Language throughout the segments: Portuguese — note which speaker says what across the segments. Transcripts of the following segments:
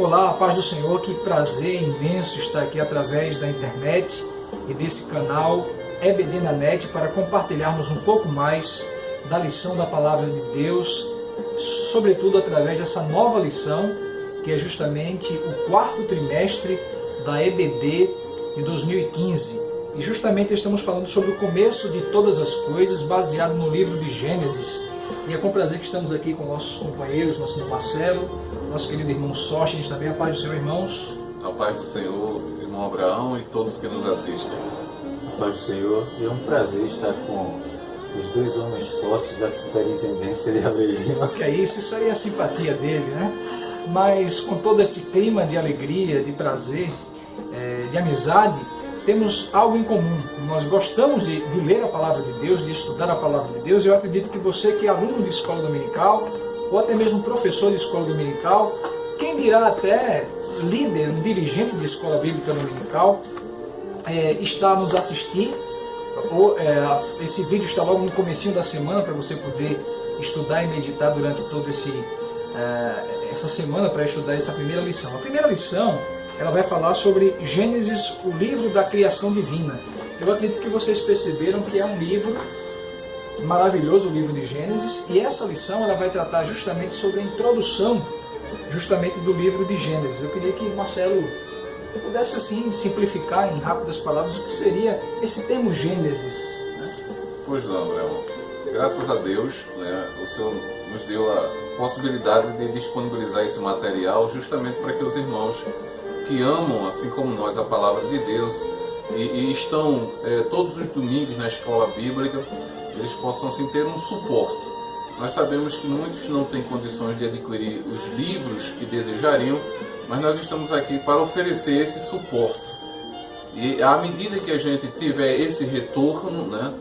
Speaker 1: Olá, a paz do Senhor, que prazer imenso estar aqui através da internet e desse canal EBD na Net para compartilharmos um pouco mais da lição da Palavra de Deus, sobretudo através dessa nova lição, que é justamente o quarto trimestre da EBD de 2015. E justamente estamos falando sobre o começo de todas as coisas, baseado no livro de Gênesis. E é com prazer que estamos aqui com nossos companheiros, nosso irmão Marcelo, nosso querido irmão Sóstenes também. A paz do Senhor, irmãos.
Speaker 2: A paz do Senhor, irmão Abraão e todos que nos assistem.
Speaker 3: A paz do Senhor, e é um prazer estar com os dois homens fortes da Superintendência de Avelino.
Speaker 1: Que é isso aí é a simpatia dele, né? Mas com todo esse clima de alegria, de prazer, de amizade, temos algo em comum. Nós gostamos de ler a Palavra de Deus, de estudar a Palavra de Deus. Eu acredito que você que é aluno de escola dominical, ou até mesmo professor de escola dominical, quem dirá até líder, um dirigente de escola bíblica dominical, está a nos assistir. Esse vídeo está logo no comecinho da semana para você poder estudar e meditar durante toda essa semana para estudar essa primeira lição. A primeira lição, ela vai falar sobre Gênesis, o livro da criação divina. Eu acredito que vocês perceberam que é um livro maravilhoso, o livro de Gênesis, e essa lição ela vai tratar justamente sobre a introdução justamente do livro de Gênesis. Eu queria que Marcelo pudesse assim simplificar em rápidas palavras o que seria esse termo Gênesis, né?
Speaker 2: Pois não, Abraão. Graças a Deus, né, o Senhor nos deu a possibilidade de disponibilizar esse material justamente para que os irmãos que amam, assim como nós, a Palavra de Deus e estão todos os domingos na escola bíblica, eles possam assim, ter um suporte. Nós sabemos que muitos não têm condições de adquirir os livros que desejariam, mas nós estamos aqui para oferecer esse suporte. E à medida que a gente tiver esse retorno, né,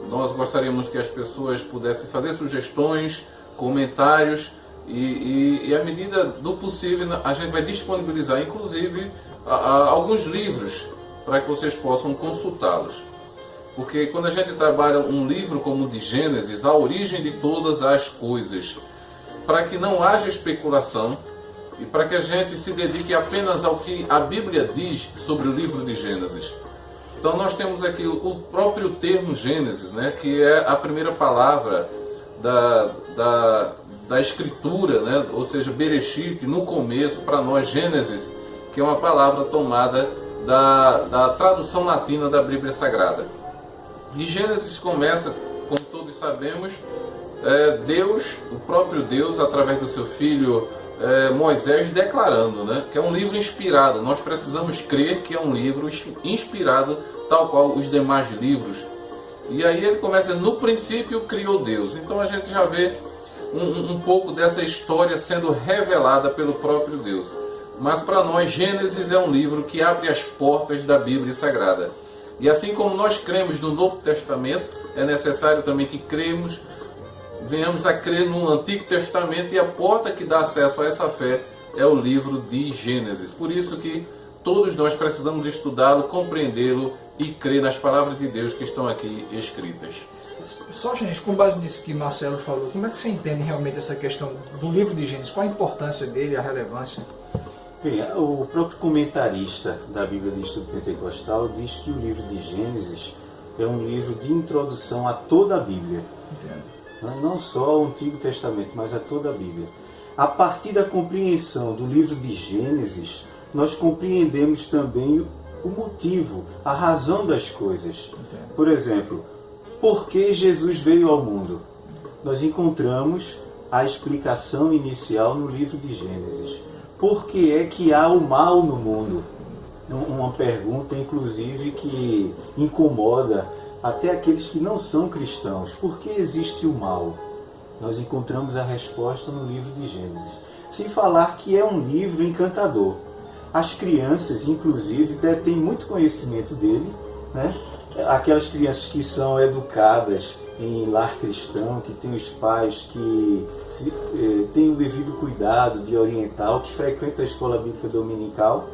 Speaker 2: nós gostaríamos que as pessoas pudessem fazer sugestões, comentários, e à medida do possível a gente vai disponibilizar inclusive alguns livros para que vocês possam consultá-los. Porque quando a gente trabalha um livro como o de Gênesis, a origem de todas as coisas, para que não haja especulação e para que a gente se dedique apenas ao que a Bíblia diz sobre o livro de Gênesis. Então nós temos aqui o próprio termo Gênesis, né, que é a primeira palavra da escritura, né, ou seja, Bereshit, no começo, para nós Gênesis, que é uma palavra tomada da tradução latina da Bíblia Sagrada. E Gênesis começa, como todos sabemos, Deus, o próprio Deus, através do seu filho Moisés, declarando, né, que é um livro inspirado. Nós precisamos crer que é um livro inspirado, tal qual os demais livros. E aí ele começa, no princípio criou Deus. Então a gente já vê um pouco dessa história sendo revelada pelo próprio Deus. Mas para nós, Gênesis é um livro que abre as portas da Bíblia Sagrada. E assim como nós cremos no Novo Testamento, é necessário também que venhamos a crer no Antigo Testamento, e a porta que dá acesso a essa fé é o livro de Gênesis. Por isso que todos nós precisamos estudá-lo, compreendê-lo e crer nas palavras de Deus que estão aqui escritas.
Speaker 1: Só, gente, com base nisso que Marcelo falou, como é que você entende realmente essa questão do livro de Gênesis? Qual a importância dele, a relevância?
Speaker 3: Bem, o próprio comentarista da Bíblia do Estudo Pentecostal diz que o livro de Gênesis é um livro de introdução a toda a Bíblia. Entendo. Não só ao Antigo Testamento, mas a toda a Bíblia. A partir da compreensão do livro de Gênesis, nós compreendemos também o motivo, a razão das coisas.
Speaker 1: Entendo.
Speaker 3: Por exemplo, por que Jesus veio ao mundo? Nós encontramos a explicação inicial no livro de Gênesis. Por que é que há o mal no mundo? Uma pergunta, inclusive, que incomoda até aqueles que não são cristãos. Por que existe o mal? Nós encontramos a resposta no livro de Gênesis. Sem falar que é um livro encantador. As crianças, inclusive, têm muito conhecimento dele, né? Aquelas crianças que são educadas em lar cristão, que têm os pais que têm o devido cuidado de orientar, que frequentam a escola bíblica dominical,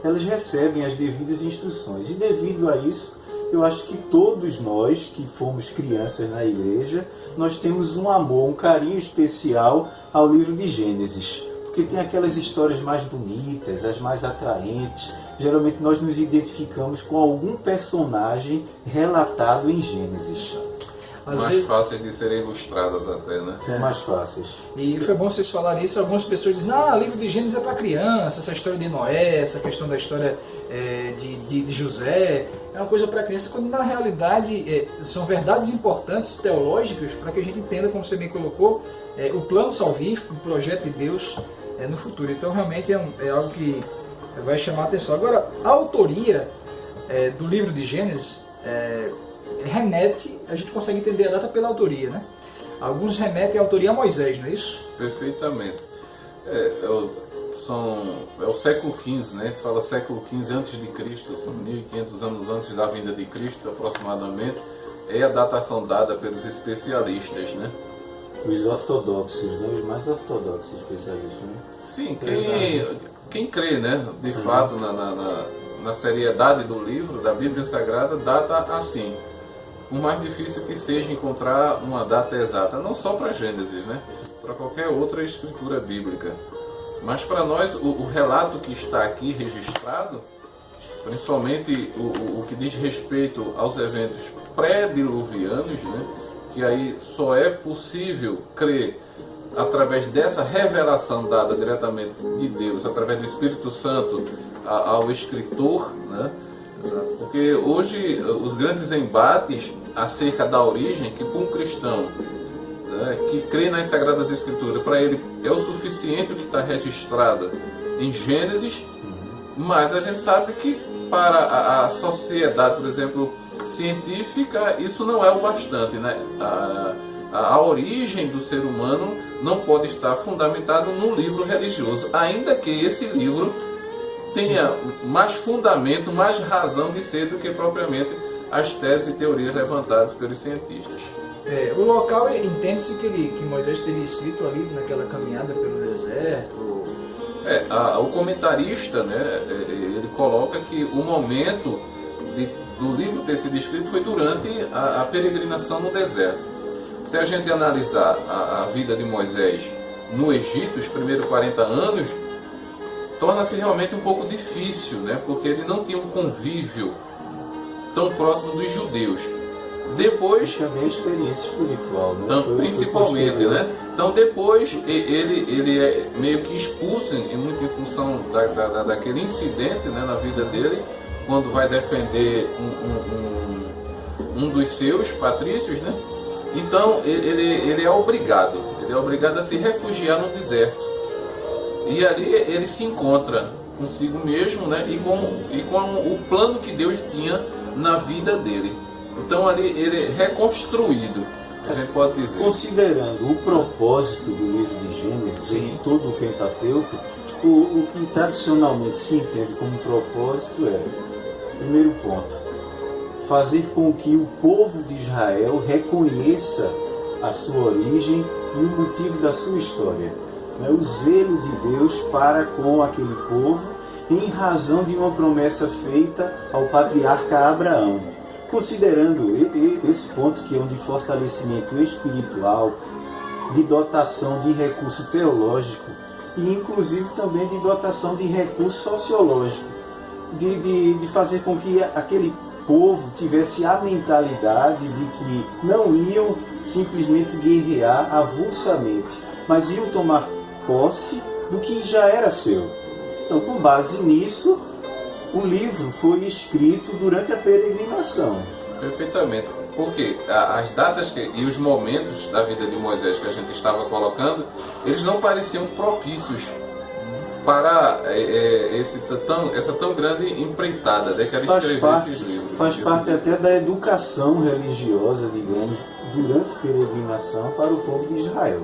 Speaker 3: elas recebem as devidas instruções. E devido a isso, eu acho que todos nós que fomos crianças na igreja, nós temos um amor, um carinho especial ao livro de Gênesis. Porque tem aquelas histórias mais bonitas, as mais atraentes. Geralmente nós nos identificamos com algum personagem relatado em Gênesis.
Speaker 2: Mais fáceis de serem ilustradas até, né?
Speaker 3: São mais fáceis.
Speaker 1: E foi bom vocês falarem isso. Algumas pessoas dizem, livro de Gênesis é para criança, essa história de Noé, essa questão da história de José, é uma coisa para criança, quando na realidade são verdades importantes, teológicas, para que a gente entenda, como você bem colocou, o plano salvífico, o projeto de Deus no futuro. Então realmente é algo que vai chamar a atenção. Agora, a autoria do livro de Gênesis remete, a gente consegue entender a data pela autoria, né? Alguns remetem a autoria a Moisés, não é isso?
Speaker 2: Perfeitamente. É o século XV, né? A gente fala século XV antes de Cristo, são 1500 anos antes da vinda de Cristo, aproximadamente. É a datação dada pelos especialistas, né?
Speaker 3: Os ortodoxos, né? Os mais ortodoxos especialistas, né?
Speaker 2: Sim, quem crê, né? De fato, na seriedade do livro, da Bíblia Sagrada, data assim. Por mais difícil que seja encontrar uma data exata, não só para Gênesis, né? Para qualquer outra escritura bíblica. Mas para nós, o relato que está aqui registrado, principalmente o que diz respeito aos eventos pré-diluvianos, né? Que aí só é possível crer através dessa revelação dada diretamente de Deus, através do Espírito Santo ao escritor, né? Porque hoje os grandes embates acerca da origem, que para um cristão, né, que crê nas Sagradas Escrituras, para ele é o suficiente o que está registrado em Gênesis, mas a gente sabe que para a sociedade, por exemplo, científica, isso não é o bastante, né? A origem do ser humano não pode estar fundamentada num livro religioso, ainda que esse livro tenha mais fundamento, mais razão de ser do que propriamente as teses e teorias levantadas pelos cientistas.
Speaker 1: O local, entende-se que Moisés teria escrito ali naquela caminhada pelo deserto.
Speaker 2: O comentarista, né, ele coloca que o momento do livro ter sido escrito foi durante a peregrinação no deserto. Se a gente analisar a vida de Moisés no Egito, os primeiros 40 anos, torna-se realmente um pouco difícil, né? Porque ele não tinha um convívio tão próximo dos judeus. Depois,
Speaker 3: também a experiência espiritual, né?
Speaker 2: Principalmente, né? Então depois ele é meio que expulso, muito em função daquele incidente, né, na vida dele, quando vai defender um dos seus patrícios, né? Então ele é obrigado a se refugiar no deserto. E ali ele se encontra consigo mesmo, né? E com o plano que Deus tinha na vida dele. Então ali ele é reconstruído, a gente pode dizer.
Speaker 3: Considerando o propósito do livro de Gênesis e de todo o Pentateuco, o que tradicionalmente se entende como propósito primeiro ponto, fazer com que o povo de Israel reconheça a sua origem e o motivo da sua história. O zelo de Deus para com aquele povo em razão de uma promessa feita ao patriarca Abraão. Considerando esse ponto, que é um de fortalecimento espiritual, de dotação de recurso teológico e inclusive também de dotação de recurso sociológico, de fazer com que aquele povo tivesse a mentalidade de que não iam simplesmente guerrear avulsamente, mas iam tomar posse do que já era seu. Então, com base nisso, o livro foi escrito durante a peregrinação.
Speaker 2: Perfeitamente. Porque as datas e os momentos da vida de Moisés que a gente estava colocando, eles não pareciam propícios para essa tão grande empreitada, né, que era escrever esses livros.
Speaker 3: Faz parte até da educação religiosa, digamos, durante a peregrinação para o povo de Israel.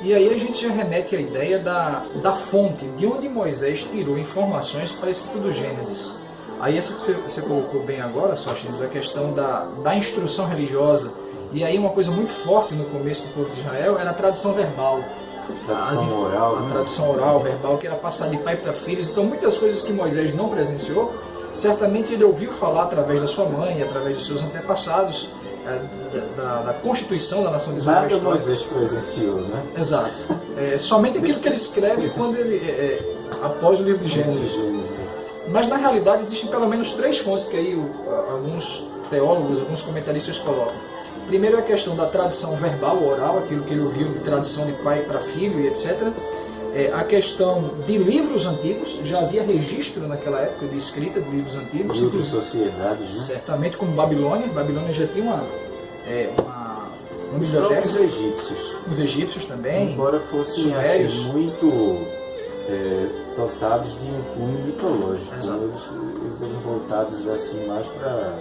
Speaker 1: E aí a gente já remete à ideia da fonte, de onde Moisés tirou informações para esse tudo Gênesis. Aí essa que você colocou bem agora, Sóstenes, a questão da instrução religiosa. E aí uma coisa muito forte no começo do povo de Israel era a tradição verbal.
Speaker 3: Tradição oral,
Speaker 1: a tradição oral, verbal, que era passada de pai para filhos. Então muitas coisas que Moisés não presenciou, certamente ele ouviu falar através da sua mãe, através dos seus antepassados, da Constituição da nação de Israel.
Speaker 3: Nada Moisés presenciou, né?
Speaker 1: Exato. Somente aquilo que ele escreve quando após o livro de Gênesis. Mas na realidade existem pelo menos 3 fontes que aí alguns teólogos, alguns comentaristas colocam. Primeiro é a questão da tradição verbal, oral, aquilo que ele ouviu de tradição de pai para filho e etc. A questão de livros antigos, já havia registro naquela época de escrita de livros antigos.
Speaker 3: De outras sociedades, né?
Speaker 1: Certamente, como Babilônia. Babilônia já tinha uma biblioteca.
Speaker 3: Os egípcios.
Speaker 1: Os egípcios também.
Speaker 3: Embora fossem assim, muito dotados de um cunho mitológico. Eles eram voltados assim mais para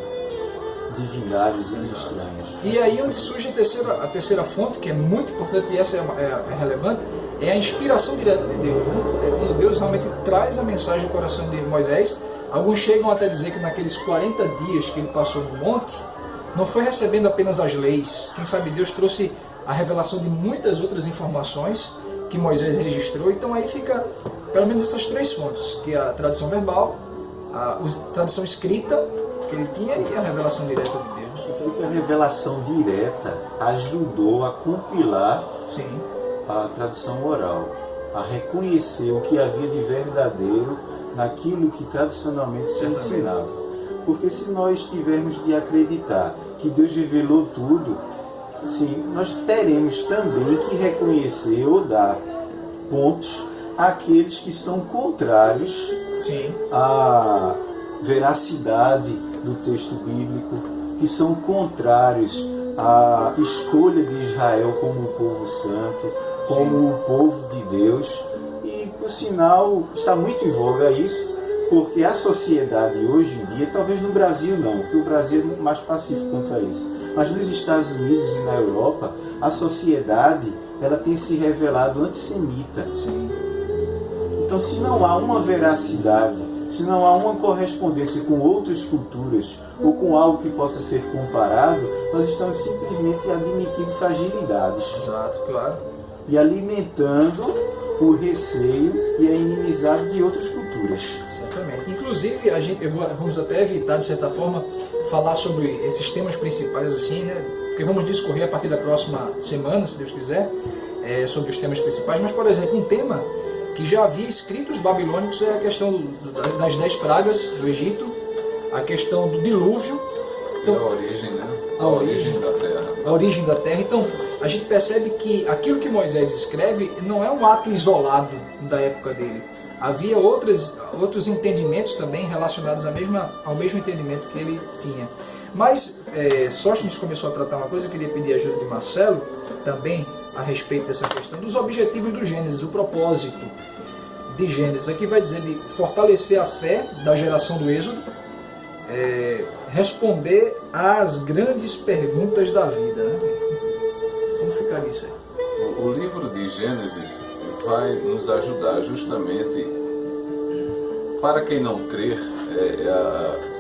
Speaker 3: divindades estranhas.
Speaker 1: E aí onde surge a terceira fonte, que é muito importante e essa é relevante, é a inspiração direta de Deus. Né? É quando Deus realmente traz a mensagem ao coração de Moisés. Alguns chegam até a dizer que naqueles 40 dias que ele passou no monte, não foi recebendo apenas as leis. Quem sabe Deus trouxe a revelação de muitas outras informações que Moisés registrou. Então aí fica pelo menos essas 3 fontes, que é a tradição verbal, a tradição escrita que ele tinha e a revelação direta de Deus.
Speaker 3: Eu creio que a revelação direta ajudou a compilar a tradição oral, a reconhecer o que havia de verdadeiro naquilo que tradicionalmente se ensinava. Porque se nós tivermos de acreditar que Deus revelou tudo, assim, nós teremos também que reconhecer ou dar pontos àqueles que são contrários à veracidade do texto bíblico, que são contrários à escolha de Israel como o povo santo, como o povo de Deus. E, por sinal, está muito em voga isso, porque a sociedade hoje em dia, talvez no Brasil não, porque o Brasil é mais pacífico quanto a isso, mas nos Estados Unidos e na Europa, a sociedade ela tem se revelado antissemita. Então, se não há uma veracidade, se não há uma correspondência com outras culturas ou com algo que possa ser comparado, nós estamos simplesmente admitindo fragilidades.
Speaker 1: Exato, claro.
Speaker 3: E alimentando o receio e a inimizade de outras culturas.
Speaker 1: Certamente. Inclusive, vamos até evitar, de certa forma, falar sobre esses temas principais, assim, né? Porque vamos discorrer a partir da próxima semana, se Deus quiser, sobre os temas principais. Mas, por exemplo, um tema que já havia escritos babilônicos é a questão das 10 pragas do Egito, a questão do dilúvio.
Speaker 2: Então, a origem, né? A origem da terra.
Speaker 1: A origem da terra. Então, a gente percebe que aquilo que Moisés escreve não é um ato isolado da época dele. Havia outros entendimentos também relacionados ao mesmo entendimento que ele tinha. Mas Sóstenes começou a tratar uma coisa, eu queria pedir a ajuda de Marcelo também a respeito dessa questão dos objetivos do Gênesis, o propósito de Gênesis. Aqui vai dizer de fortalecer a fé da geração do Êxodo, responder às grandes perguntas da vida. Né? Como ficaria isso aí?
Speaker 2: O livro de Gênesis vai nos ajudar justamente, para quem não crer,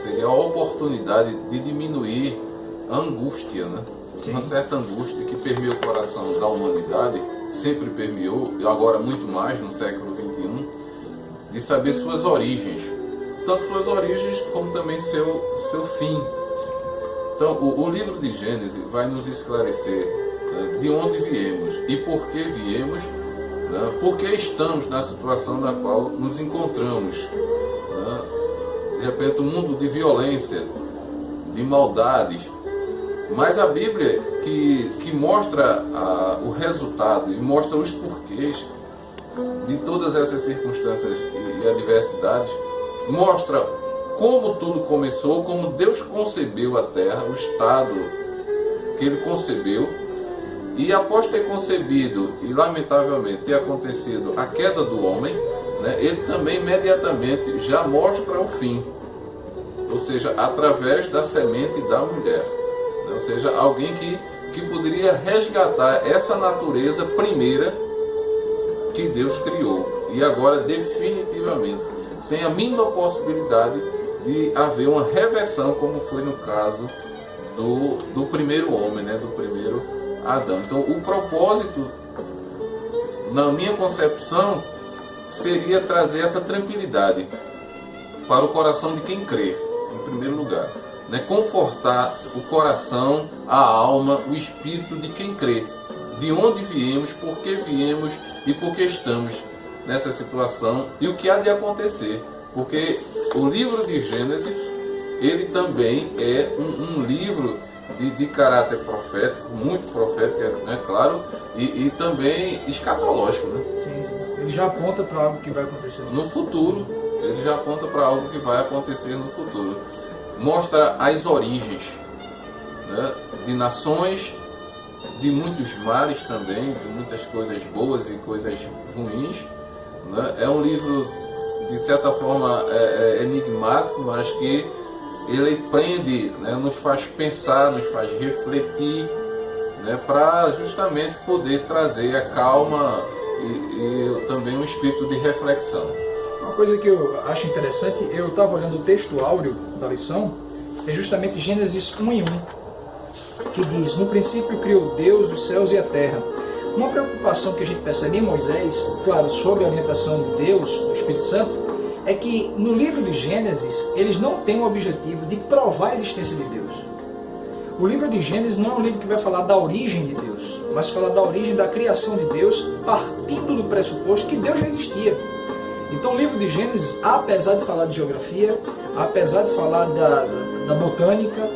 Speaker 2: seria a oportunidade de diminuir a angústia, né? Uma certa angústia que permeia o coração da humanidade, sempre permeou, e agora muito mais no século XXI, de saber suas origens, tanto suas origens como também seu fim. Então, o livro de Gênesis vai nos esclarecer de onde viemos e por que viemos, por que estamos na situação na qual nos encontramos. De repente, um mundo de violência, de maldades, mas a Bíblia que mostra o resultado e mostra os porquês de todas essas circunstâncias e adversidades, mostra como tudo começou, como Deus concebeu a terra, o estado que Ele concebeu, e após ter concebido e lamentavelmente ter acontecido a queda do homem, né, Ele também imediatamente já mostra o fim, ou seja, através da semente da mulher. Ou seja, alguém que poderia resgatar essa natureza primeira que Deus criou. E agora definitivamente, sem a mínima possibilidade de haver uma reversão, como foi no caso do primeiro homem, né? Do primeiro Adão. Então o propósito, na minha concepção, seria trazer essa tranquilidade para o coração de quem crê, em primeiro lugar. né, confortar o coração, a alma, o espírito de quem crê. De onde viemos, por que viemos e por que estamos nessa situação e o que há de acontecer. Porque o livro de Gênesis, ele também é um livro de caráter profético, muito profético, né, claro, e também escatológico, né?
Speaker 1: Sim, sim. Ele já aponta para algo que vai acontecer
Speaker 2: no futuro. Ele já aponta para algo que vai acontecer no futuro. Mostra as origens, né, de nações, de muitos males também, de muitas coisas boas e coisas ruins, né? É um livro, de certa forma, enigmático, mas que ele prende, né, nos faz pensar, nos faz refletir, né, para justamente poder trazer a calma e também um espírito de reflexão.
Speaker 1: Uma coisa que eu acho interessante, eu estava olhando o texto áureo da lição, é justamente Gênesis 1:1, que diz: no princípio criou Deus os céus e a terra. Uma preocupação que a gente percebe em Moisés, claro, sob a orientação de Deus, do Espírito Santo, é que no livro de Gênesis, eles não têm o objetivo de provar a existência de Deus. O livro de Gênesis não é um livro que vai falar da origem de Deus, mas falar da origem da criação de Deus, partindo do pressuposto que Deus já existia. Então o livro de Gênesis, apesar de falar de geografia, apesar de falar da botânica,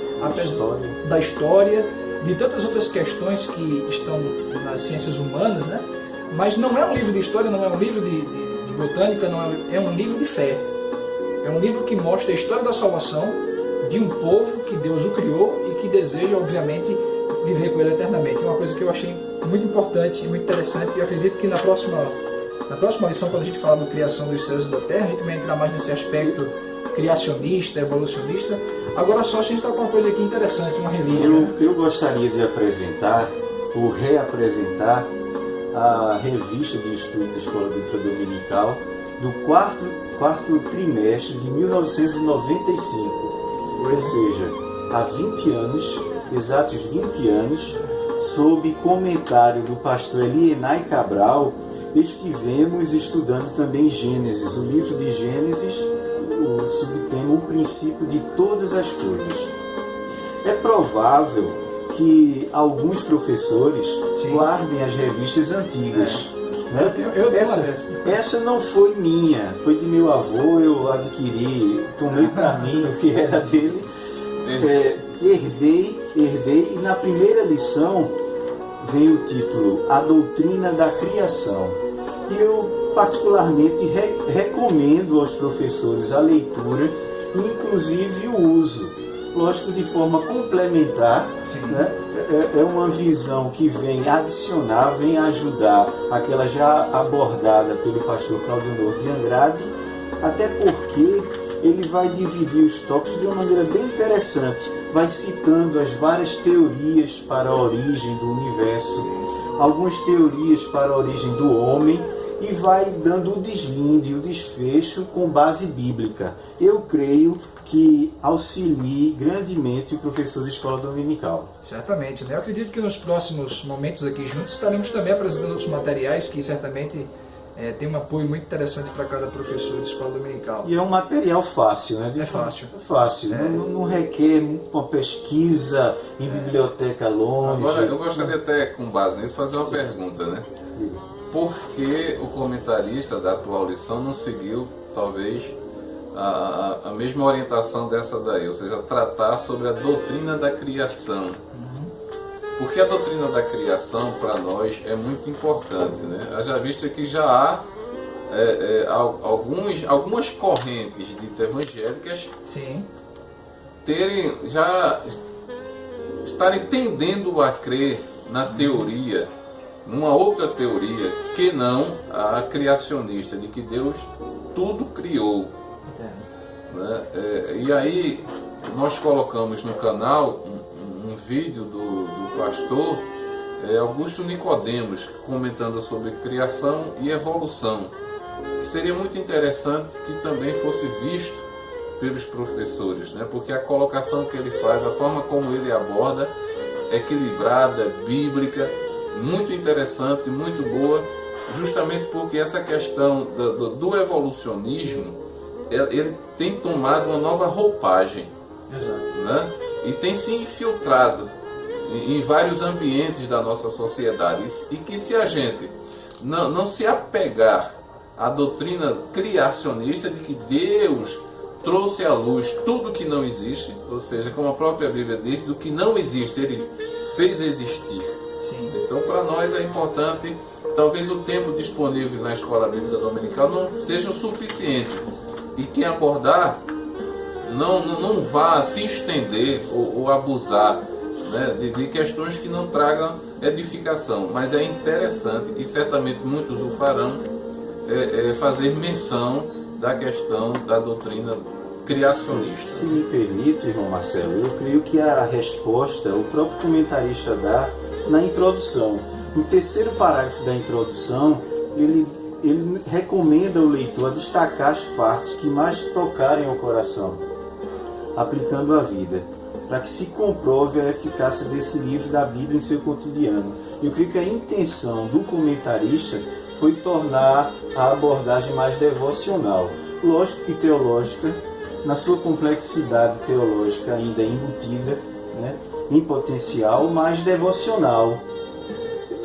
Speaker 1: da história, de tantas outras questões que estão nas ciências humanas, né? Mas não é um livro de história, não é um livro de botânica, não é um livro de fé. É um livro que mostra a história da salvação de um povo que Deus o criou e que deseja, obviamente, viver com ele eternamente. É uma coisa que eu achei muito importante e muito interessante, e eu acredito que na próxima lição, quando a gente falar da criação dos céus e da terra, a gente vai entrar mais nesse aspecto criacionista, evolucionista. Agora só a gente está com uma coisa aqui interessante, uma relíquia.
Speaker 3: Eu gostaria de apresentar, ou reapresentar, a revista de estudo da Escola Bíblica Dominical do quarto trimestre de 1995. Ou seja, há 20 anos, exatos 20 anos, sob comentário do pastor Elienay Cabral, estivemos estudando também Gênesis, o livro de Gênesis, o subtema, o princípio de todas as coisas. É provável que alguns professores guardem as revistas antigas. Né?
Speaker 1: Eu tenho
Speaker 3: essa não foi minha, foi de meu avô, eu adquiri, tomei para mim o que era dele, herdei, e na primeira lição vem o título A Doutrina da Criação. E eu particularmente recomendo aos professores a leitura, inclusive o uso. Lógico, de forma complementar, né? É uma visão que vem adicionar, vem ajudar aquela já abordada pelo pastor Claudionor de Andrade, até porque ele vai dividir os tópicos de uma maneira bem interessante, vai citando as várias teorias para a origem do universo, algumas teorias para a origem do homem, e vai dando o deslinde, o desfecho com base bíblica. Eu creio que auxilie grandemente o professor de escola dominical.
Speaker 1: Certamente, né? Eu acredito que nos próximos momentos aqui juntos estaremos também apresentando outros materiais que certamente tem um apoio muito interessante para cada professor de escola dominical.
Speaker 3: E é um material fácil, né?
Speaker 1: Fácil.
Speaker 3: É fácil, não requer uma pesquisa em biblioteca longe.
Speaker 2: Agora, eu gostaria até, com base nisso, fazer uma pergunta, né? Por que o comentarista da atual lição não seguiu, talvez, a mesma orientação dessa daí, ou seja, tratar sobre a doutrina da criação? Porque a doutrina da criação, para nós, é muito importante, né? Haja vista que já há algumas correntes ditas evangélicas estarem tendendo a crer na teoria, numa outra teoria que não a criacionista, de que Deus tudo criou. Né? E aí nós colocamos no canal um vídeo do pastor Augusto Nicodemos comentando sobre criação e evolução, que seria muito interessante que também fosse visto pelos professores, né? Porque a colocação que ele faz, a forma como ele aborda, é equilibrada, bíblica, muito interessante, muito boa, justamente porque essa questão do evolucionismo, ele tem tomado uma nova roupagem.
Speaker 1: Exato.
Speaker 2: Né? E tem se infiltrado em vários ambientes da nossa sociedade. E que se a gente não se apegar à doutrina criacionista de que Deus trouxe à luz tudo que não existe, ou seja, como a própria Bíblia diz, do que não existe, Ele fez existir.
Speaker 1: Sim.
Speaker 2: Então, para nós é importante, talvez o tempo disponível na Escola Bíblica Dominical não seja o suficiente. E quem abordar não vá se estender ou abusar, né, de questões que não tragam edificação. Mas é interessante, e certamente muitos o farão, fazer menção da questão da doutrina criacionista.
Speaker 3: Se me permite, irmão Marcelo, eu creio que a resposta o próprio comentarista dá na introdução. No terceiro parágrafo da introdução, ele recomenda ao leitor a destacar as partes que mais tocarem ao coração, aplicando a vida, para que se comprove a eficácia desse livro da Bíblia em seu cotidiano. Eu creio que a intenção do comentarista foi tornar a abordagem mais devocional, lógico que teológica, na sua complexidade teológica ainda embutida, né, em potencial, mas devocional.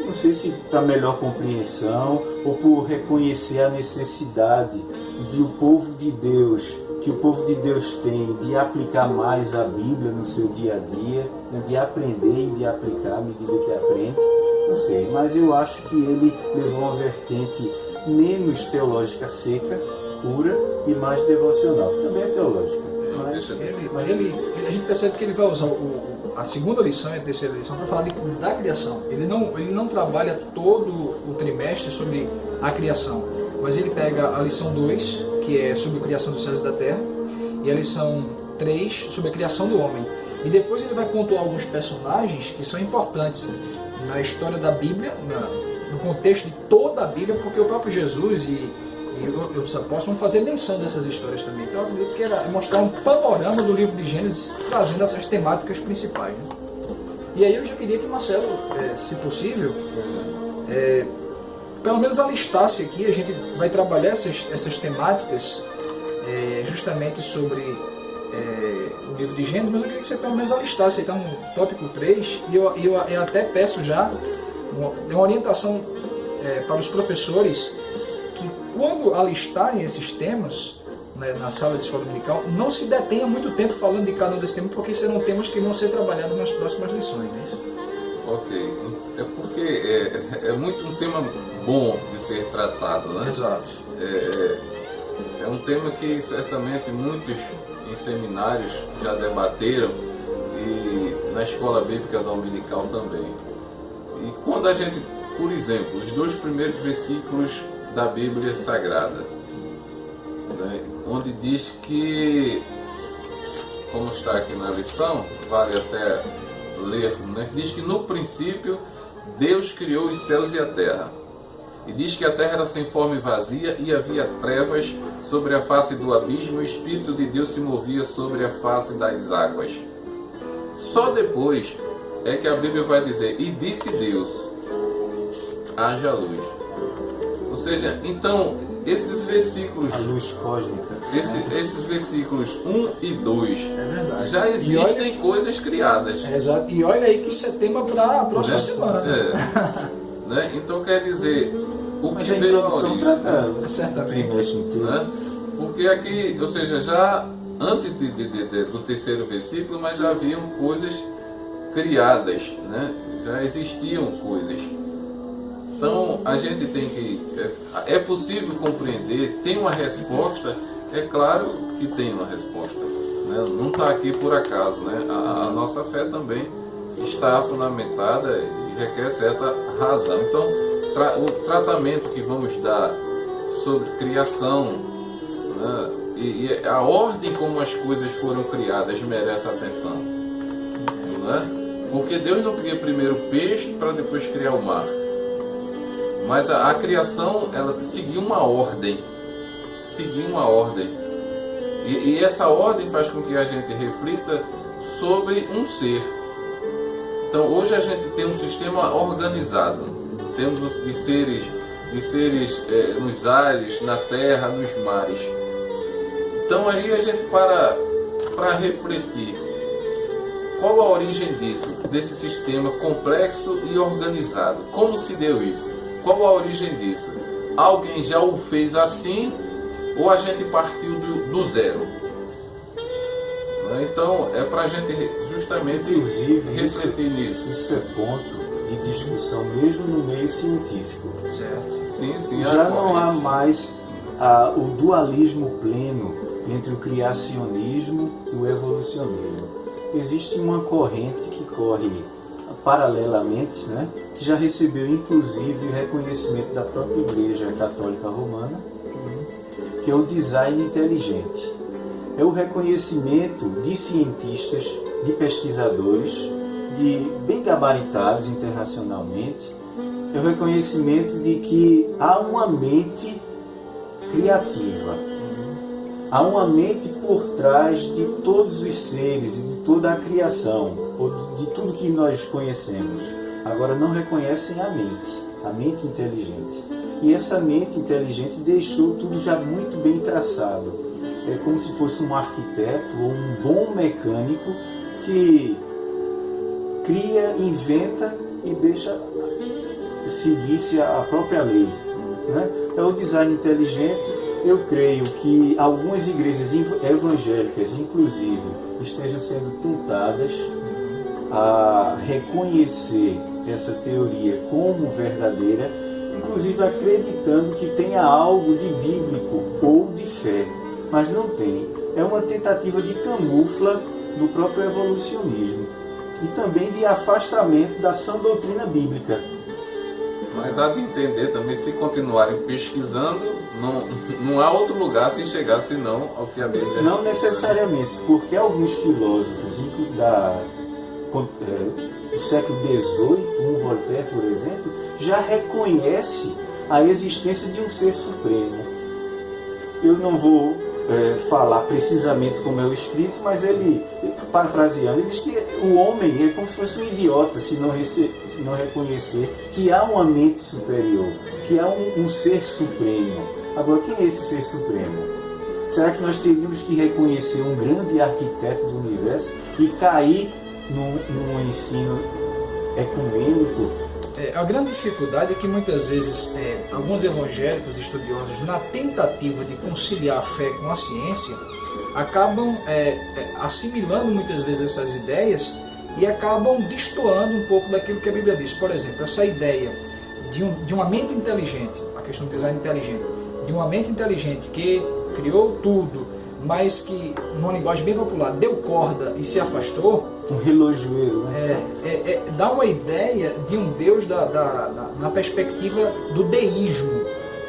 Speaker 3: Não sei se para melhor compreensão ou por reconhecer a necessidade de o povo de Deus, que o povo de Deus tem de aplicar mais a Bíblia no seu dia a dia, né, de aprender e de aplicar à medida que aprende. Não sei, mas eu acho que ele levou uma vertente menos teológica seca, pura, e mais devocional, que também é teológica.
Speaker 1: A gente percebe que ele vai usar a segunda lição e a terceira lição para falar da criação. Ele não trabalha todo o trimestre sobre a criação, mas ele pega a lição 2, que é sobre a criação dos céus e da terra, e a lição 3 sobre a criação do homem. E depois ele vai pontuar alguns personagens que são importantes na história da Bíblia, no contexto de toda a Bíblia, porque o próprio Jesus e os apóstolos vão fazer menção dessas histórias também. Então eu acredito que era mostrar um panorama do livro de Gênesis, trazendo essas temáticas principais, né? E aí eu já queria que Marcelo, se possível, pelo menos alistasse aqui. A gente vai trabalhar essas temáticas justamente sobre o livro de Gênesis, mas eu queria que você pelo menos alistasse, está no tópico 3, e eu até peço já uma orientação para os professores que, quando alistarem esses temas, né, na sala de escola dominical, não se detenha muito tempo falando de cada um desses temas, porque serão temas que vão ser trabalhados nas próximas lições, né?
Speaker 2: Ok, é porque é muito um tema bom de ser tratado, né?
Speaker 1: Exato.
Speaker 2: É um tema que certamente muitos em seminários já debateram, e na escola bíblica dominical também. E quando a gente, por exemplo, os 2 primeiros versículos da Bíblia Sagrada, né, onde diz que, como está aqui na lição, vale até ler, né, diz que no princípio Deus criou os céus e a terra. E diz que a terra era sem forma e vazia, e havia trevas sobre a face do abismo, e o Espírito de Deus se movia sobre a face das águas. Só depois é que a Bíblia vai dizer: e disse Deus, haja luz. Ou seja, então, esses versículos,
Speaker 3: A luz cósmica.
Speaker 2: esses versículos 1 e 2,
Speaker 1: verdade.
Speaker 2: já existem coisas criadas.
Speaker 1: Exato. E olha aí que isso é tema para a próxima semana.
Speaker 2: Né? Então quer dizer, o
Speaker 3: Mas
Speaker 2: que
Speaker 3: a
Speaker 2: veio à
Speaker 3: introdução
Speaker 2: origem,
Speaker 3: trata
Speaker 1: Certamente.
Speaker 3: o trimestre inteiro.
Speaker 2: né? Porque aqui, ou seja, já antes do terceiro versículo, mas já haviam coisas criadas, né? Já existiam coisas. Então a gente tem que, é possível compreender, tem uma resposta, é claro que tem uma resposta, né? Não está aqui por acaso, né? A nossa fé também está fundamentada e requer certa razão. Então o tratamento que vamos dar sobre criação, né, e a ordem como as coisas foram criadas merece atenção, né? Porque Deus não cria primeiro o peixe para depois criar o mar, mas a criação, ela seguiu uma ordem, e essa ordem faz com que a gente reflita sobre um ser. Então hoje a gente tem um sistema organizado, temos de seres nos ares, na terra, nos mares. Então aí a gente, para para refletir qual a origem disso, desse sistema complexo e organizado. Como se deu isso? Qual a origem disso? Alguém já o fez assim ou a gente partiu do zero? Então é para a gente justamente refletir nisso.
Speaker 3: Isso é ponto de discussão mesmo no meio científico.
Speaker 1: Certo.
Speaker 2: Sim,
Speaker 3: já não há mais o dualismo pleno entre o criacionismo e o evolucionismo. Existe uma corrente que corre paralelamente, né, que já recebeu inclusive o reconhecimento da própria Igreja Católica Romana, que é o design inteligente. É o reconhecimento de cientistas, de pesquisadores, de bem gabaritados internacionalmente. É o reconhecimento de que há uma mente criativa. Há uma mente por trás de todos os seres e de toda a criação, ou de tudo que nós conhecemos. Agora não reconhecem a mente inteligente. E essa mente inteligente deixou tudo já muito bem traçado. É como se fosse um arquiteto ou um bom mecânico que cria, inventa e deixa seguir-se a própria lei. Né? É o design inteligente. Eu creio que algumas igrejas evangélicas, inclusive, estejam sendo tentadas a reconhecer essa teoria como verdadeira, inclusive acreditando que tenha algo de bíblico ou de fé, mas não tem. É uma tentativa de camufla do próprio evolucionismo e também de afastamento da sã doutrina bíblica.
Speaker 2: Mas há de entender também, se continuarem pesquisando, não há outro lugar se chegar senão ao que a Bíblia diz.
Speaker 3: Não necessariamente, porque alguns filósofos do século XVIII, Voltaire, por exemplo, já reconhece a existência de um ser supremo. Eu não vou falar precisamente como é o escrito, mas ele, parafraseando, ele diz que o homem é como se fosse um idiota se não reconhecer que há uma mente superior, que há um ser supremo. Agora, quem é esse ser supremo? Será que nós teríamos que reconhecer um grande arquiteto do universo e cair num ensino ecumênico?
Speaker 1: A grande dificuldade é que muitas vezes alguns evangélicos estudiosos, na tentativa de conciliar a fé com a ciência, acabam assimilando muitas vezes essas ideias e acabam destoando um pouco daquilo que a Bíblia diz. Por exemplo, essa ideia de uma mente inteligente, a questão do design inteligente, de uma mente inteligente que criou tudo, mas que, numa linguagem bem popular, deu corda e se afastou.
Speaker 3: Um relojoeiro, né?
Speaker 1: Dá uma ideia de um Deus na perspectiva do deísmo.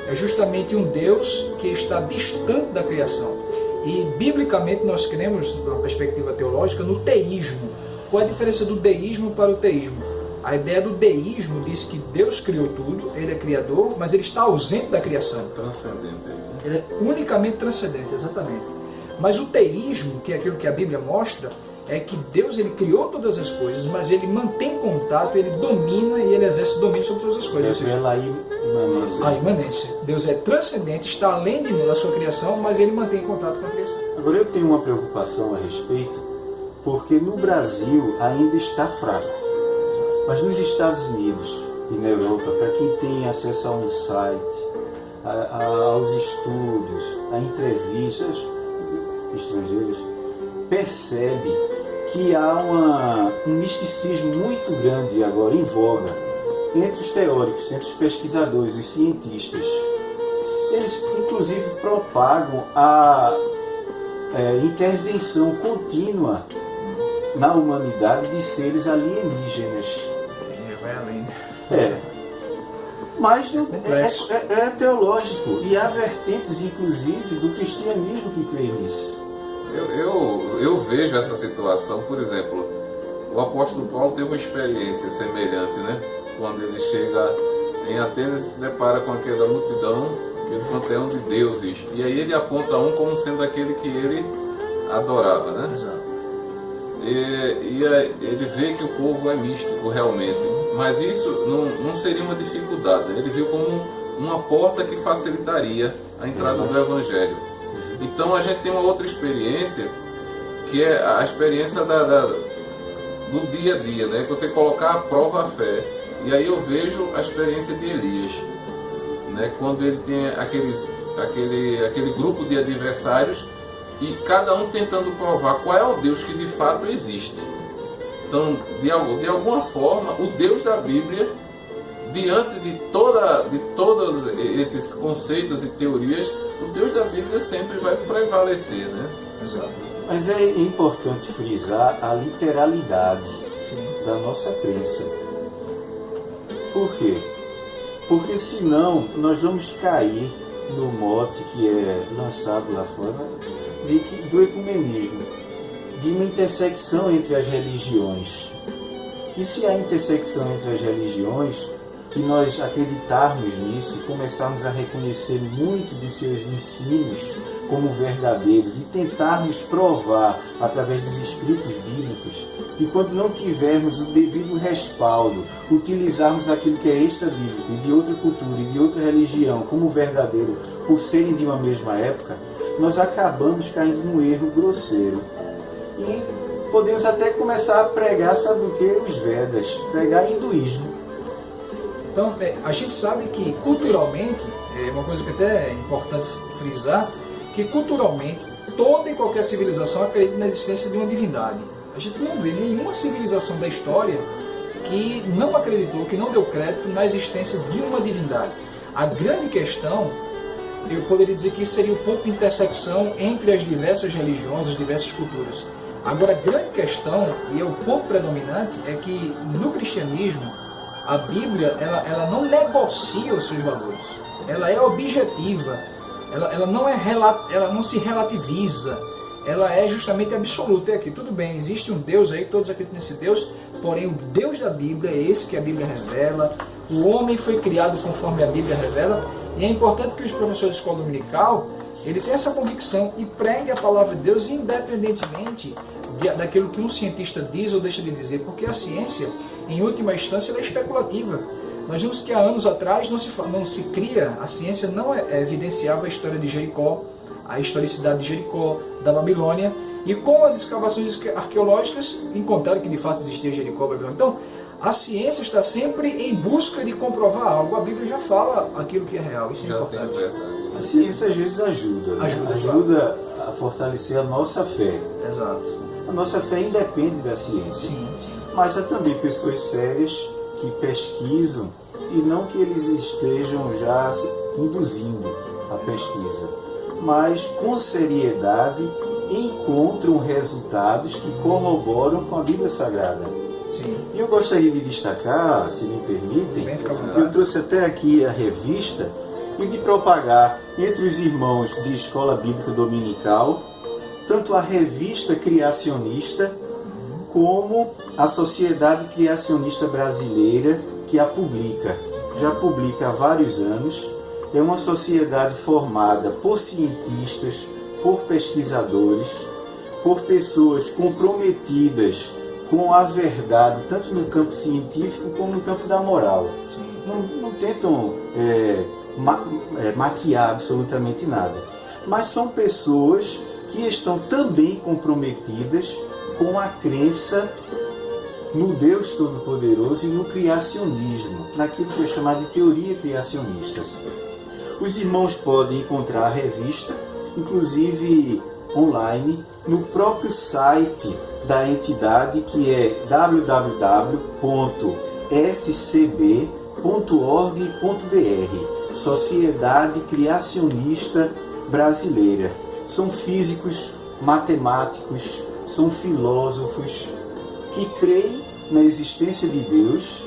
Speaker 1: É justamente um Deus que está distante da criação. E, biblicamente, nós cremos, numa perspectiva teológica, no teísmo. Qual é a diferença do deísmo para o teísmo? A ideia do deísmo diz que Deus criou tudo, Ele é criador, mas Ele está ausente da criação.
Speaker 2: Transcendente.
Speaker 1: Ele é unicamente transcendente, exatamente. Mas o teísmo, que é aquilo que a Bíblia mostra, é que Deus ele criou todas as coisas, mas Ele mantém contato, Ele domina e Ele exerce domínio sobre todas as coisas.
Speaker 3: Revela a
Speaker 1: imanência. Deus é transcendente, está além da sua criação, mas Ele mantém contato com a criação.
Speaker 3: Agora eu tenho uma preocupação a respeito, porque no Brasil ainda está fraco. Mas nos Estados Unidos e na Europa, para quem tem acesso a um site, aos estudos, a entrevistas estrangeiras, percebe que há um misticismo muito grande agora em voga entre os teóricos, entre os pesquisadores, os cientistas. Eles inclusive propagam a intervenção contínua na humanidade de seres alienígenas.
Speaker 1: Vai além.
Speaker 3: Mas é teológico. E há vertentes, inclusive, do cristianismo que crê nisso.
Speaker 2: Eu vejo essa situação, por exemplo, o apóstolo Paulo teve uma experiência semelhante, né? Quando ele chega em Atenas e se depara com aquela multidão, aquele panteão de deuses. E aí ele aponta um como sendo aquele que ele adorava, né?
Speaker 1: Exato.
Speaker 2: E ele vê que o povo é místico realmente, mas isso não seria uma dificuldade. Ele viu como uma porta que facilitaria a entrada do Evangelho. Então a gente tem uma outra experiência que é a experiência do dia a dia, né? Você colocar à prova a fé. E aí eu vejo a experiência de Elias, né? Quando ele tem aquele grupo de adversários e cada um tentando provar qual é o Deus que de fato existe. Então, de alguma forma, o Deus da Bíblia, diante de todos esses conceitos e teorias, o Deus da Bíblia sempre vai prevalecer, né?
Speaker 1: Exato.
Speaker 3: Mas é importante frisar a literalidade da nossa crença. Por quê? Porque senão nós vamos cair no mote que é lançado lá fora do ecumenismo, de uma intersecção entre as religiões. E se há intersecção entre as religiões, e nós acreditarmos nisso e começarmos a reconhecer muito de seus ensinos como verdadeiros e tentarmos provar através dos escritos bíblicos, e quando não tivermos o devido respaldo, utilizarmos aquilo que é extra-bíblico e de outra cultura e de outra religião como verdadeiro, por serem de uma mesma época, nós acabamos caindo num erro grosseiro. E podemos até começar a pregar, sabe o que? Os Vedas, pregar hinduísmo.
Speaker 1: Então, a gente sabe que culturalmente, é uma coisa que até é importante frisar, que culturalmente toda e qualquer civilização acredita na existência de uma divindade. A gente não vê nenhuma civilização da história que não acreditou, que não deu crédito na existência de uma divindade. A grande questão, eu poderia dizer que isso seria o ponto de intersecção entre as diversas religiões, as diversas culturas. Agora, a grande questão, e é o ponto predominante, é que no cristianismo, a Bíblia ela não negocia os seus valores. Ela é objetiva, ela não se relativiza, ela é justamente absoluta. É aqui, tudo bem, existe um Deus aí, todos acreditam nesse Deus, porém o Deus da Bíblia é esse que a Bíblia revela, o homem foi criado conforme a Bíblia revela, e é importante que os professores de escola dominical, ele tenha essa convicção e pregue a palavra de Deus independentemente daquilo que um cientista diz ou deixa de dizer, porque a ciência, em última instância, ela é especulativa. Nós vimos que há anos atrás não se cria, a ciência não evidenciava a história de Jericó, a historicidade de Jericó, da Babilônia, e com as escavações arqueológicas encontraram que de fato existia Jericó, Babilônia. Então, a ciência está sempre em busca de comprovar algo. A Bíblia já fala aquilo que é real, isso é importante.
Speaker 3: A ciência às vezes ajuda, né? Ajuda a fortalecer a nossa fé.
Speaker 1: Exato.
Speaker 3: A nossa fé independe da ciência.
Speaker 1: Sim, sim.
Speaker 3: Mas há também pessoas sérias que pesquisam e não que eles estejam já induzindo a pesquisa, mas com seriedade encontram resultados que corroboram com a Bíblia Sagrada.
Speaker 1: Sim.
Speaker 3: E eu gostaria de destacar, se me permitem, eu trouxe até aqui a revista e de propagar entre os irmãos de Escola Bíblica Dominical tanto a Revista Criacionista como a Sociedade Criacionista Brasileira, que a publica. Já publica há vários anos. É uma sociedade formada por cientistas, por pesquisadores, por pessoas comprometidas com a verdade, tanto no campo científico como no campo da moral. Não tentam maquiar absolutamente nada. Mas são pessoas que estão também comprometidas com a crença no Deus Todo-Poderoso e no criacionismo, naquilo que é chamado de teoria criacionista. Os irmãos podem encontrar a revista, inclusive online, no próprio site da entidade, que é www.scb.org.br, Sociedade Criacionista Brasileira. São físicos, matemáticos, são filósofos que creem na existência de Deus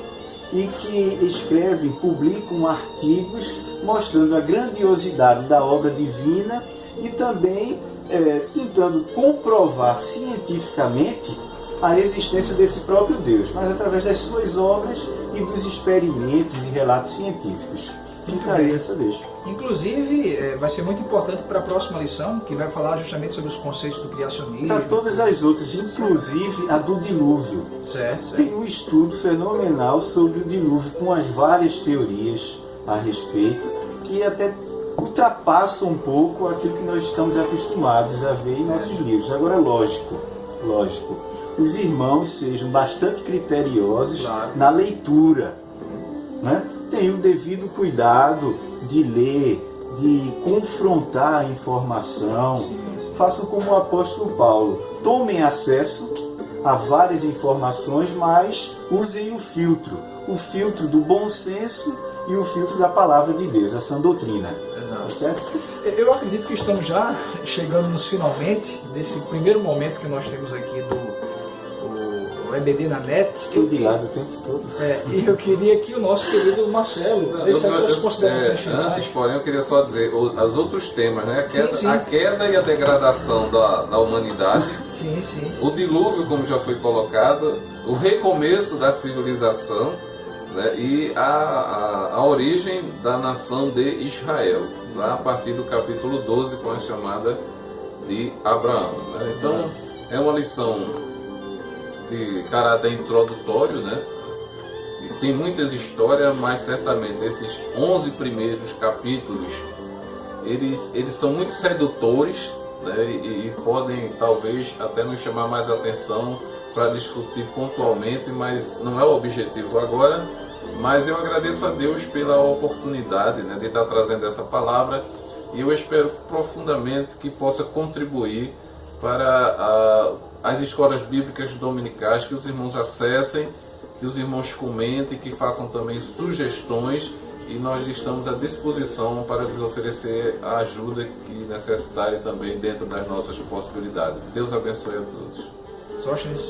Speaker 3: e que escrevem, publicam artigos mostrando a grandiosidade da obra divina e também tentando comprovar cientificamente a existência desse próprio Deus, mas através das suas obras e dos experimentos e relatos científicos. Fica aí essa deixa.
Speaker 1: Inclusive, vai ser muito importante para a próxima lição, que vai falar justamente sobre os conceitos do criacionismo.
Speaker 3: Para todas as outras, inclusive a do dilúvio.
Speaker 1: Certo.
Speaker 3: Tem um estudo fenomenal sobre o dilúvio, com as várias teorias a respeito, que até ultrapassam um pouco aquilo que nós estamos acostumados a ver em nossos livros. Agora, lógico, lógico, os irmãos sejam bastante criteriosos
Speaker 1: Claro.
Speaker 3: na leitura, né? Tenham o devido cuidado de ler, de confrontar a informação. Façam como o apóstolo Paulo, tomem acesso a várias informações, mas usem o filtro do bom senso e o filtro da palavra de Deus, a sã doutrina.
Speaker 1: Exato.
Speaker 3: Certo?
Speaker 1: Eu acredito que estamos já chegando nos finalmente desse primeiro momento que nós temos aqui do EBD na net.
Speaker 3: Estou de lado o tempo todo.
Speaker 1: E eu queria que o nosso querido Marcelo deixasse suas considerações finais.
Speaker 2: Antes, porém, eu queria só dizer os outros temas, né?
Speaker 1: Sim.
Speaker 2: A queda e a degradação da humanidade,
Speaker 1: Sim.
Speaker 2: o dilúvio, como já foi colocado, o recomeço da civilização, né? E a origem da nação de Israel, lá a partir do capítulo 12, com a chamada de Abraão, né? Então, é uma lição de caráter introdutório, né? E tem muitas histórias, mas certamente esses 11 primeiros capítulos, eles são muito sedutores, né? E podem talvez até nos chamar mais atenção para discutir pontualmente, mas não é o objetivo agora. Mas eu agradeço a Deus pela oportunidade, né, de estar trazendo essa palavra, e eu espero profundamente que possa contribuir para as escolas bíblicas dominicais, que os irmãos acessem, que os irmãos comentem, que façam também sugestões, e nós estamos à disposição para lhes oferecer a ajuda que necessitarem também dentro das nossas possibilidades. Deus abençoe a todos.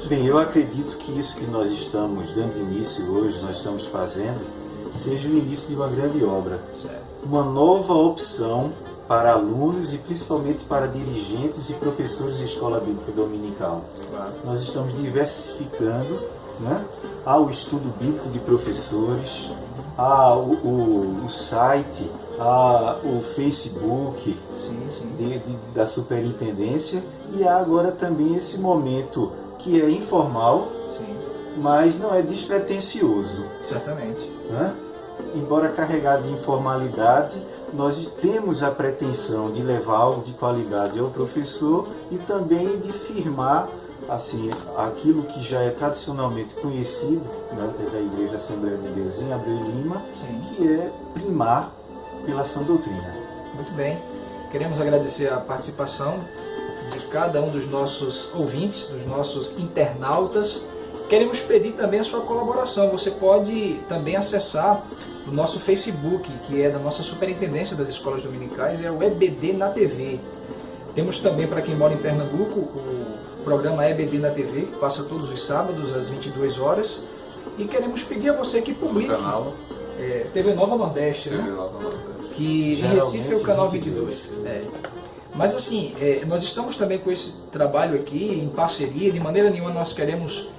Speaker 3: Bem, eu acredito que isso que nós estamos dando início hoje, nós estamos fazendo, seja o início de uma grande obra.
Speaker 1: Certo.
Speaker 3: Uma nova opção para alunos e principalmente para dirigentes e professores de escola bíblica dominical.
Speaker 1: Claro.
Speaker 3: Nós estamos diversificando, né? Há o estudo bíblico de professores, há o site, há o Facebook da superintendência, e há agora também esse momento que é informal, mas não é despretensioso.
Speaker 1: Certamente.
Speaker 3: Né? Embora carregado de informalidade, nós temos a pretensão de levar algo de qualidade ao professor e também de firmar assim, aquilo que já é tradicionalmente conhecido, né, da Igreja Assembleia de Deus em Abreu e Lima, que é primar pela sã doutrina.
Speaker 1: Muito bem. Queremos agradecer a participação de cada um dos nossos ouvintes, dos nossos internautas. Queremos pedir também a sua colaboração. Você pode também acessar o nosso Facebook, que é da nossa Superintendência das Escolas Dominicais, é o EBD na TV. Temos também, para quem mora em Pernambuco, o programa EBD na TV, que passa todos os sábados às 22 horas. E queremos pedir a você que publique.
Speaker 2: O canal
Speaker 1: TV Nova Nordeste,
Speaker 2: TV
Speaker 1: né?
Speaker 2: Nova Nordeste.
Speaker 1: Que em Recife é o canal 22. Mas assim, nós estamos também com esse trabalho aqui em parceria. De maneira nenhuma nós queremos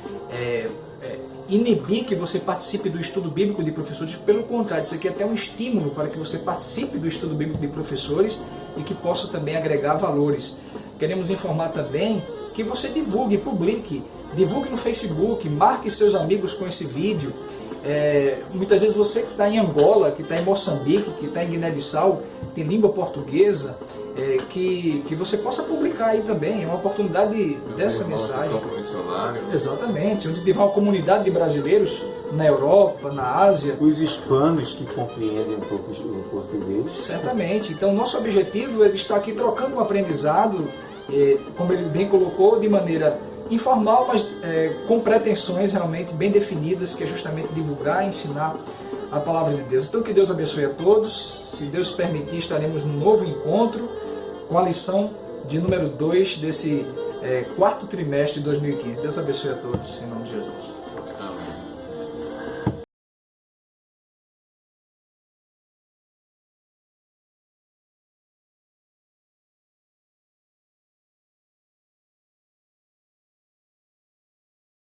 Speaker 1: inibir que você participe do estudo bíblico de professores. Pelo contrário, isso aqui é até um estímulo para que você participe do estudo bíblico de professores e que possa também agregar valores. Queremos informar também que você divulgue, publique, divulgue no Facebook, marque seus amigos com esse vídeo. Muitas vezes você que está em Angola, que está em Moçambique, que está em Guiné-Bissau, tem língua portuguesa, que você possa publicar aí também. É uma oportunidade dessa mensagem. Exatamente, onde tiver uma comunidade de brasileiros na Europa, na Ásia.
Speaker 3: Os hispanos que compreendem um pouco o português.
Speaker 1: Certamente. Então, nosso objetivo é de estar aqui trocando um aprendizado, como ele bem colocou, de maneira informal, mas com pretensões realmente bem definidas, que é justamente divulgar e ensinar a palavra de Deus. Então, que Deus abençoe a todos. Se Deus permitir, estaremos num novo encontro com a lição de número 2 desse quarto trimestre de 2015. Deus abençoe a todos, em nome de Jesus.
Speaker 2: Amém.